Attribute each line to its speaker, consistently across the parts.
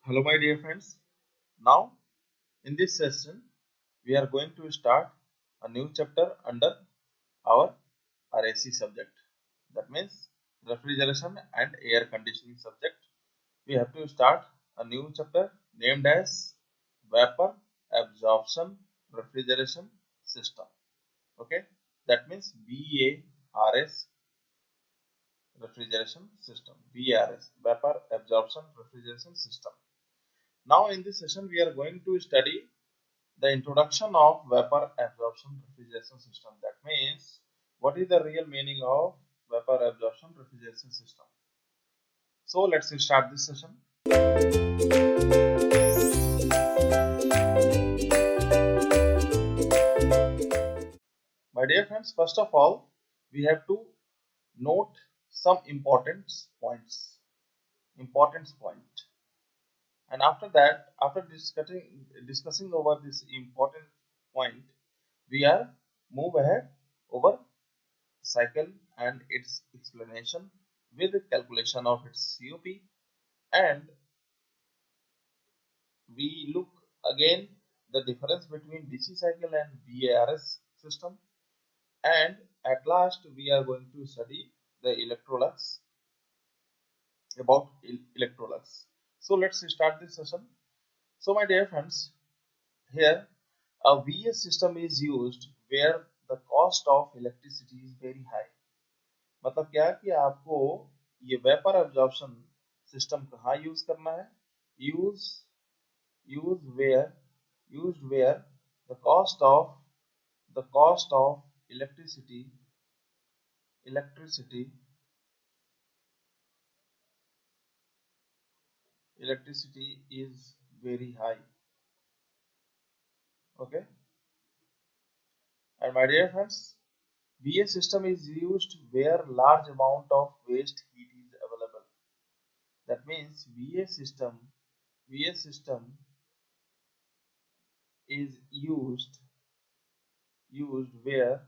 Speaker 1: Hello, my dear friends. Now, in this session, we are going to start a new chapter under our RAC subject. That means refrigeration and air conditioning subject. We have to start a new chapter named as Vapor Absorption Refrigeration System. Okay, that means VARS refrigeration system. VARS, Vapor Absorption Refrigeration System. Now, in this session, we are going to study the introduction of vapor absorption refrigeration system. That means, what is the real meaning of vapor absorption refrigeration system? So, let's start this session. My dear friends, first of all, we have to note some important points. Importance point. And after that, after discussing over this important point, we are move ahead over cycle and its explanation with calculation of its COP, and we look again the difference between DC cycle and VARS system, and at last we are going to study the Electrolux, about Electrolux. So let's start this session. So my dear friends, here a VS system is used where the cost of electricity is very high. मतलब क्या कि आपको ये vapour absorption system कहाँ use करना है? Use use where used where the cost of electricity electricity is very high. Okay, and my dear friends, VS system is used where large amount of waste heat is available. That means VS system is used where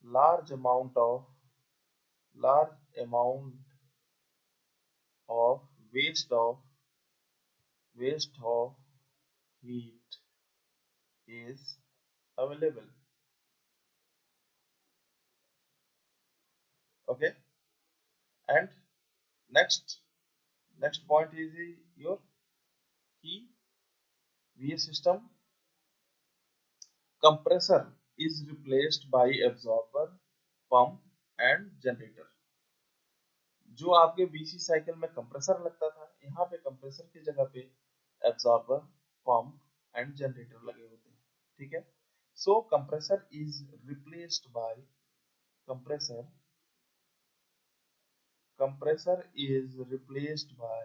Speaker 1: large amount of large amount of waste of waste of heat is available. Okay, and next next point is your key. VS system compressor is replaced by absorber, pump and generator. जो आपके BC cycle में compressor लगता था, यहाँ पे compressor की जगह पे एब्जॉर्बर, पंप एंड जनरेटर लगे होते हैं. ठीक है. So compressor is replaced by compressor compressor is replaced by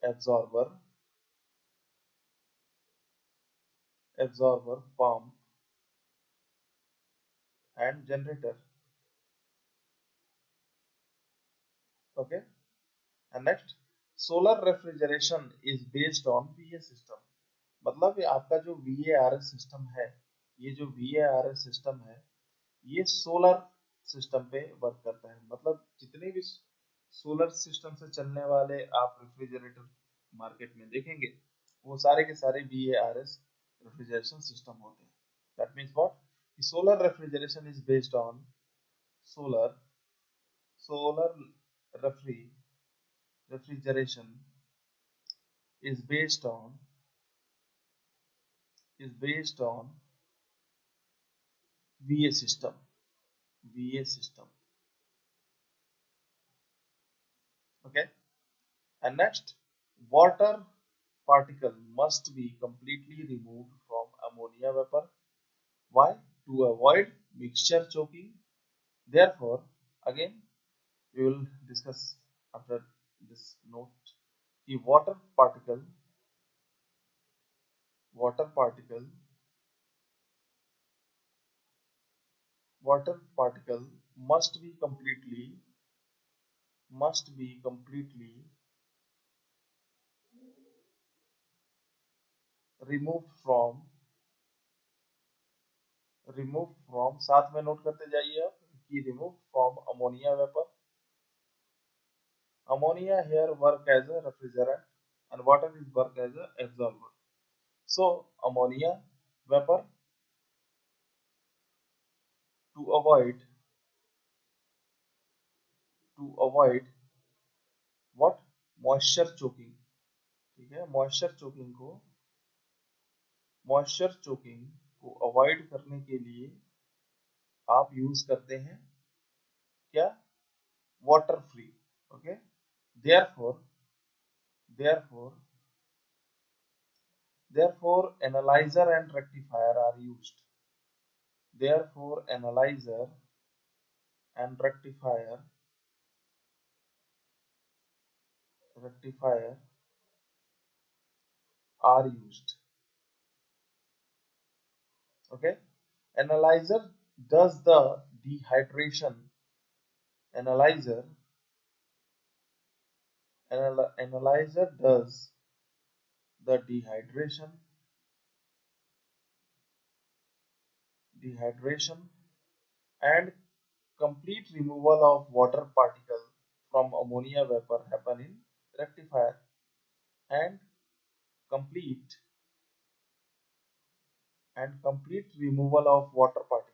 Speaker 1: absorber, pump and generator. Okay, and next, solar refrigeration is based on VA system. मतलब ये आपका जो VARS सिस्टम है, ये जो VARS सिस्टम है, ये सोलर सिस्टम पे वर्क करता है. मतलब जितने भी सोलर सिस्टम से चलने वाले आप रेफ्रिजरेटर मार्केट में देखेंगे, वो सारे के सारे VARS रेफ्रिजरेशन सिस्टम होते हैं. That means what? Solar refrigeration is based on solar solar refrigeration is based on VA system. VA system. Okay. And next, water particle must be completely removed from ammonia vapor. Why? To avoid mixture choking. Therefore, again, we will discuss after this note. The water particle water particle must be completely removed from साथ में note करते जाइए आप कि removed from ammonia vapor. Ammonia here work as a refrigerant and water is work as a absorber. So ammonia vapor, to avoid what, moisture choking, ठीक है, moisture choking को avoid करने के लिए आप यूज करते हैं क्या, water free. Okay, therefore therefore therefore analyzer and rectifier are used. Therefore analyzer and rectifier are used. Okay, analyzer does the dehydration. analyzer Analyzer does the dehydration and complete removal of water particle from ammonia vapor happen in rectifier, and complete complete removal of water particle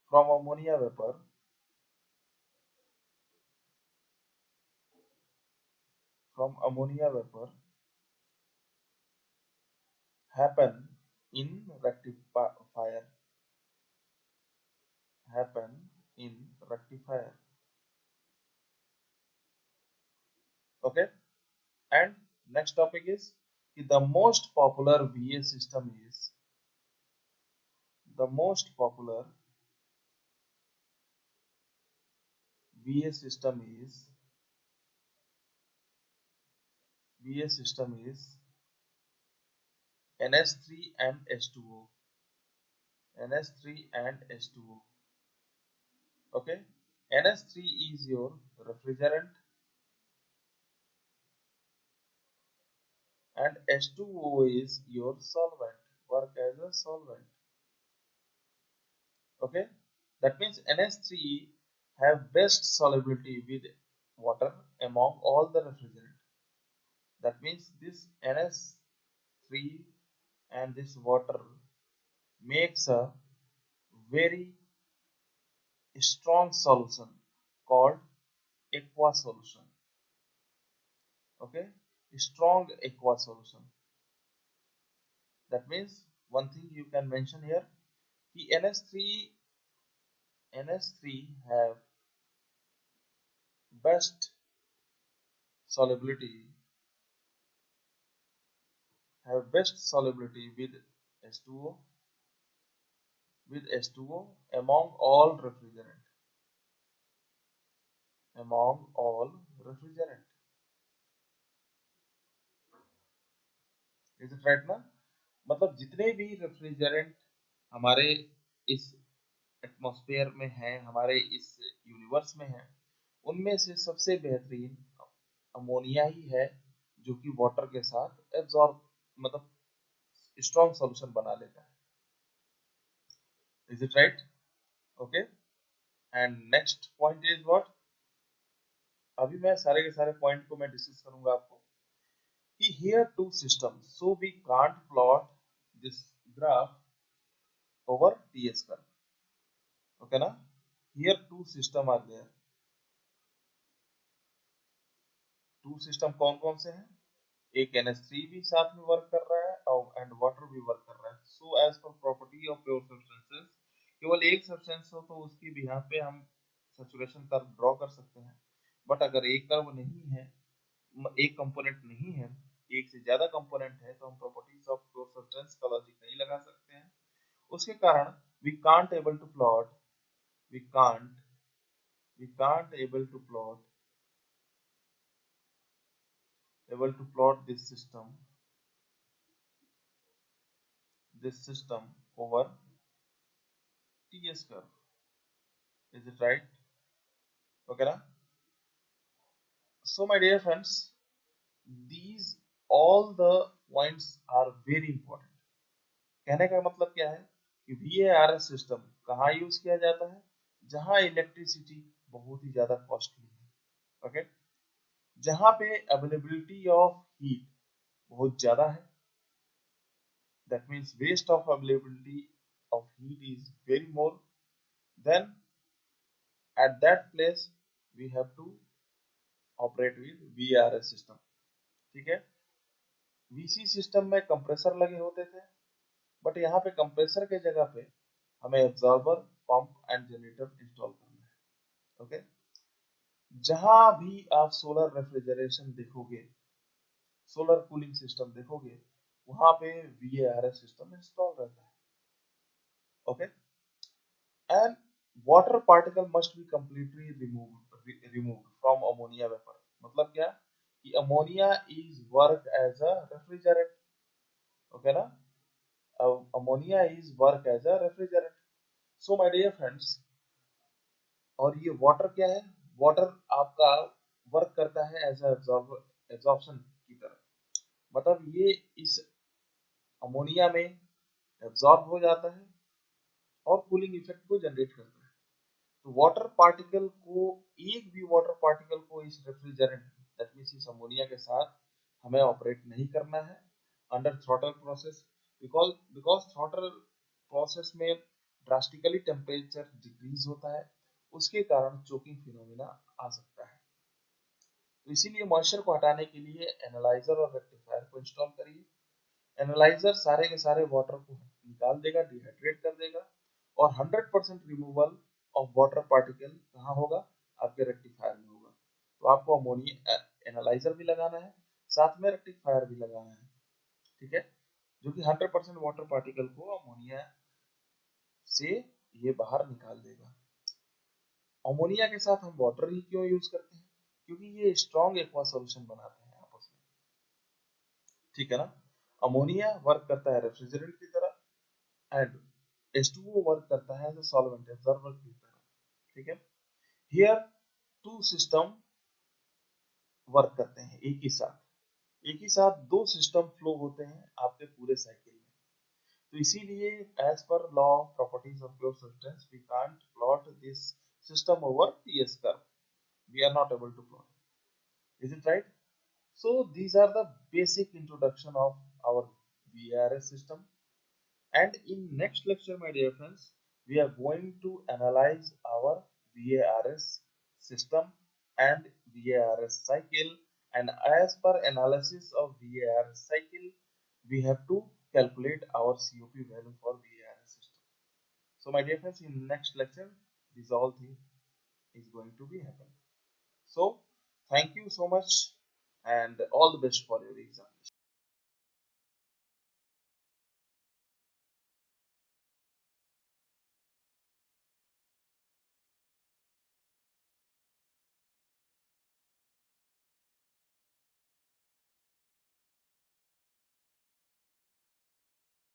Speaker 1: from ammonia vapor happen in happen rectifier. Okay, and next topic is the most popular VA system is the most popular VA system is NS3 and H2O. NS3 and H2O. Okay, NS3 is your refrigerant and H2O is your solvent, work as a solvent. Okay, that means NS3 have best solubility with water among all the refrigerant. That means this NS3 and this water makes a very strong solution called aqua solution. Okay, strong aqua solution. That means one thing you can mention here, the NS3 best solubility have best solubility with H2O among all refrigerant. Is it right ना? मतलब जितने भी refrigerant हमारे इस atmosphere में हैं, हमारे इस यूनिवर्स में हैं, उनमें से सबसे बेहतरीन अमोनिया ही है जो कि वाटर के साथ एब्जॉर्ब मतलब स्ट्रॉन्ग सॉल्यूशन बना लेता है. Is it right? Okay, and next point is what, अभी मैं सारे के सारे पॉइंट को मैं डिस्कस करूंगा आपको कि here two systems, so we can't plot this graph over TS curve. Okay ना, here two system are there. Two system कौन कौन से हैं, एक NH3 भी साथ में वर्क कर रहा है और एंड वाटर भी वर्क कर रहा है. So as per property of pure substances, केवल एक सब्सटेंस हो तो उसकी बिहाफ पे हम सैचुरेशन कर्व ड्रॉ कर सकते हैं. बट अगर एक कर्व नहीं है, एक कंपोनेंट नहीं है, एक से ज्यादा कंपोनेंट है, तो हम प्रॉपर्टीज ऑफ प्योर सब्सटेंस का लॉजिक नहीं लगा सकते हैं. उसके कारण we can't able to plot we can't able to plot this system over TS curve. Is it right? Okay na? So my dear friends, these all the points are very important. कहने का मतलब क्या है कि VARS system कहाँ use किया जाता है? जहाँ इलेक्ट्रिसिटी बहुत ही ज्यादा कॉस्टली है, ओके, जहाँ पे अवेलेबिलिटी ऑफ हीट बहुत ज्यादा है, that means waste of availability of heat is very more, then at that place we have to operate with VARS system. ठीक है, VC सिस्टम में कंप्रेसर लगे होते थे, बट यहाँ पे कंप्रेसर के जगह पे हमें absorber, pump and generator install करना है, ओके। जहां भी आप सोलर रेफ्रिजरेशन देखोगे, सोलर कूलिंग सिस्टम देखोगे, वहां पे VARS सिस्टम इंस्टॉल रहता है, okay. And water particle must be completely removed from ammonia vapor. मतलब क्या कि ammonia is work as a refrigerant, okay ना, ammonia is work as a refrigerant. So my dear friends, और ये water क्या है? वाटर आपका वर्क करता है एज एब्जॉर्प्शन की तरह, मतलब ये इस अमोनिया में एब्जॉर्ब हो जाता है और कूलिंग इफेक्ट को जनरेट करता है। तो वाटर पार्टिकल को, एक भी वाटर पार्टिकल को इस रेफ्रिजरेंट, दैट मींस इस अमोनिया के साथ हमें ऑपरेट नहीं करना है under throttle process, because because throttle process में ड्रास्टिकली टेम्परेचर डिक्रीज होता है, उसके कारण चोकिंग फिनोमिना आ सकता है। तो इसीलिए मॉइस्चर को हटाने के लिए एनालाइजर और रेक्टिफायर को इंस्टॉल करिए। एनालाइजर सारे के सारे वाटर को निकाल देगा, डिहाइड्रेट कर देगा, और 100% रिमूवल ऑफ वाटर पार्टिकल कहाँ होगा? आपके रेक्टिफायर में होगा। तो आपको अमोनिया एनालाइजर भी लगाना है, साथ में रेक्टिफायर भी लगाना है, ठीक है, जो कि 100% वाटर पार्टिकल को अमोनिया से ये बाहर निकाल देगा। अमोनिया के साथ हम वाटर ही क्यों यूज करते हैं? क्योंकि ये स्ट्रॉन्ग एक्वा सॉल्यूशन बनाते हैं आपस में, ठीक है ना। अमोनिया वर्क करता है रेफ्रिजरेंट की तरह, एंड H2O वर्क करता है एज अ सॉल्वेंट, एब्जॉर्बर की तरह, ठीक है। हियर टू सिस्टम वर्क करते हैं एक ही साथ, एक ही साथ दो सिस्टम फ्लो होते हैं आपके पूरे साइकिल में। तो इसीलिए as per law of properties of pure substance we can't plot this system over PS curve, we are not able to plot it. Is it right? So these are the basic introduction of our VARS system. And in next lecture, my dear friends, we are going to analyze our VARS system and VARS cycle. And as per analysis of VARS cycle, we have to calculate our COP value for VARS system. So, my dear friends, in next lecture, this all thing is going to be happen. So, thank you so much, and all the best for your exam.